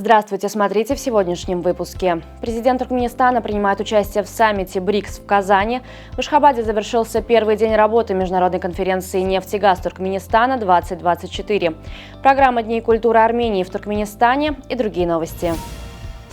Здравствуйте, смотрите в сегодняшнем выпуске. Президент Туркменистана принимает участие в саммите БРИКС в Казани. В Ашхабаде завершился первый день работы международной конференции «Нефть и газ Туркменистана-2024». Программа Дней культуры Армении в Туркменистане и другие новости.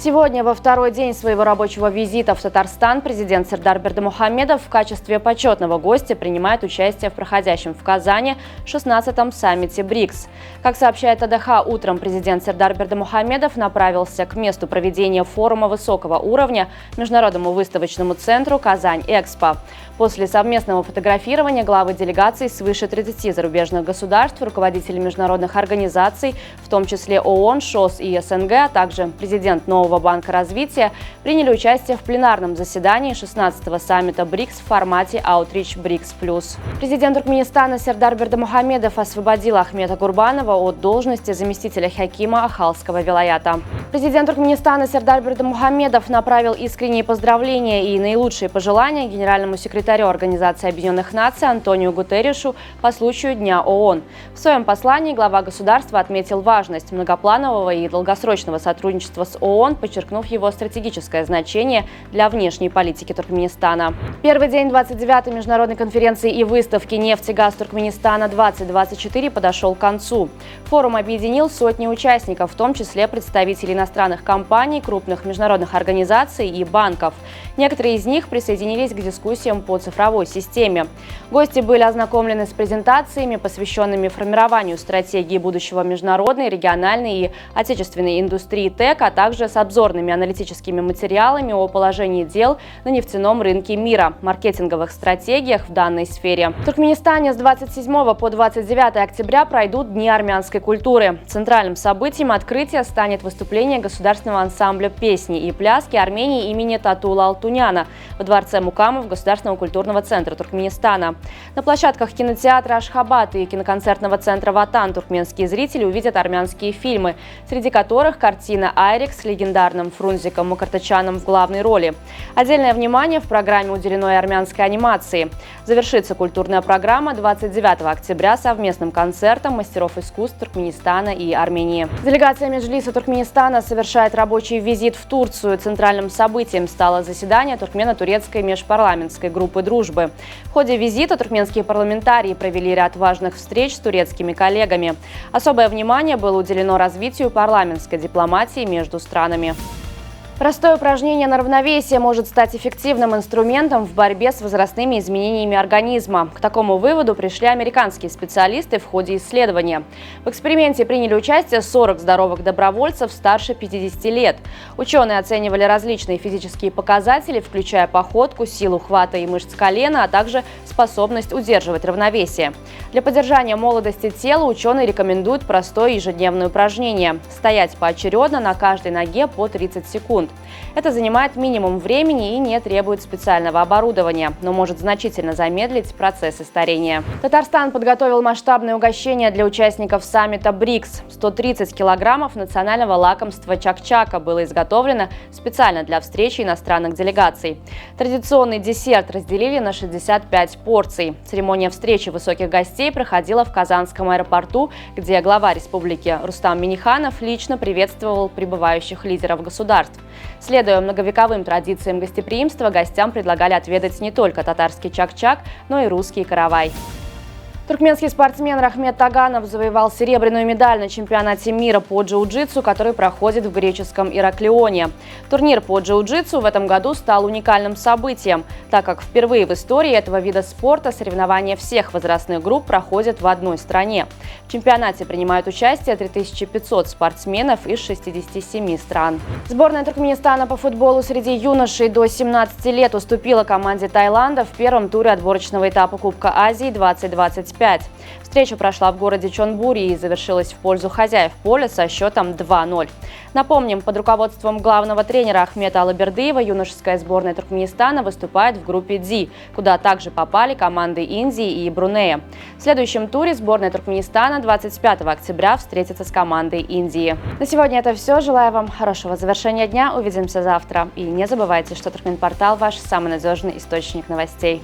Сегодня, во второй день своего рабочего визита в Татарстан, президент Сердар Бердымухамедов в качестве почетного гостя принимает участие в проходящем в Казани 16-м саммите БРИКС. Как сообщает АДХ, утром президент Сердар Бердымухамедов направился к месту проведения форума высокого уровня Международному выставочному центру «Казань-Экспо». После совместного фотографирования главы делегаций свыше 30 зарубежных государств, руководители международных организаций, в том числе ООН, ШОС и СНГ, а также президент Нового банка развития, приняли участие в пленарном заседании 16-го саммита БРИКС в формате Outreach БРИКС+. Президент Туркменистана Сердар Бердымухамедов освободил Ахмета Гурбанова от должности заместителя хакима Ахалского вилаята. Президент Туркменистана Сердар Бердымухамедов направил искренние поздравления и наилучшие пожелания генеральному секретарю Организации Объединенных Наций Антониу Гутерришу по случаю Дня ООН. В своем послании глава государства отметил важность многопланового и долгосрочного сотрудничества с ООН, подчеркнув его стратегическое значение для внешней политики Туркменистана. Первый день 29-й международной конференции и выставки «Нефть и газ Туркменистана-2024» подошел к концу. Форум объединил сотни участников, в том числе представителей иностранных компаний, крупных международных организаций и банков. Некоторые из них присоединились к дискуссиям по цифровой системе. Гости были ознакомлены с презентациями, посвященными формированию стратегии будущего международной, региональной и отечественной индустрии ТЭК, а также с обзорными аналитическими материалами о положении дел на нефтяном рынке мира, маркетинговых стратегиях в данной сфере. В Туркменистане с 27 по 29 октября пройдут Дни армянской культуры. Центральным событием открытия станет выступление государственного ансамбля песни и пляски Армении имени Татула Алтуняна во дворце Мукамов Государственного культурного центра Туркменистана. На площадках кинотеатра Ашхабад и киноконцертного центра Ватан туркменские зрители увидят армянские фильмы, среди которых картина «Айрик» с легендарным Фрунзиком Мукартачаном в главной роли. Отдельное внимание в программе уделено и армянской анимации. Завершится культурная программа 29 октября совместным концертом мастеров искусств Туркменистана и Армении. Делегация Меджлиса Туркменистана совершает рабочий визит в Турцию. Центральным событием стало заседание туркмено-турецкой межпарламентской группы дружбы. В ходе визита туркменские парламентарии провели ряд важных встреч с турецкими коллегами. Особое внимание было уделено развитию парламентской дипломатии между странами. Простое упражнение на равновесие может стать эффективным инструментом в борьбе с возрастными изменениями организма. К такому выводу пришли американские специалисты в ходе исследования. В эксперименте приняли участие 40 здоровых добровольцев старше 50 лет. Ученые оценивали различные физические показатели, включая походку, силу хвата и мышц колена, а также способность удерживать равновесие. Для поддержания молодости тела ученые рекомендуют простое ежедневное упражнение – стоять поочередно на каждой ноге по 30 секунд. Это занимает минимум времени и не требует специального оборудования, но может значительно замедлить процессы старения. Татарстан подготовил масштабное угощение для участников саммита БРИКС. 130 килограммов национального лакомства чак-чака было изготовлено специально для встречи иностранных делегаций. Традиционный десерт разделили на 65 порций. Церемония встречи высоких гостей проходила в Казанском аэропорту, где глава республики Рустам Минниханов лично приветствовал прибывающих лидеров государств. Следуя многовековым традициям гостеприимства, гостям предлагали отведать не только татарский чак-чак, но и русский каравай. Туркменский спортсмен Рахмет Таганов завоевал серебряную медаль на чемпионате мира по джиу-джитсу, который проходит в греческом Ираклионе. Турнир по джиу-джитсу в этом году стал уникальным событием, так как впервые в истории этого вида спорта соревнования всех возрастных групп проходят в одной стране. В чемпионате принимают участие 3500 спортсменов из 67 стран. Сборная Туркменистана по футболу среди юношей до 17 лет уступила команде Таиланда в первом туре отборочного этапа Кубка Азии 2025. Встреча прошла в городе Чонбури и завершилась в пользу хозяев поля со счетом 2-0. Напомним, под руководством главного тренера Ахмета Алабердыева юношеская сборная Туркменистана выступает в группе D, куда также попали команды Индии и Брунея. В следующем туре сборная Туркменистана 25 октября встретится с командой Индии. На сегодня это все. Желаю вам хорошего завершения дня. Увидимся завтра. И не забывайте, что Туркменпортал – ваш самый надежный источник новостей.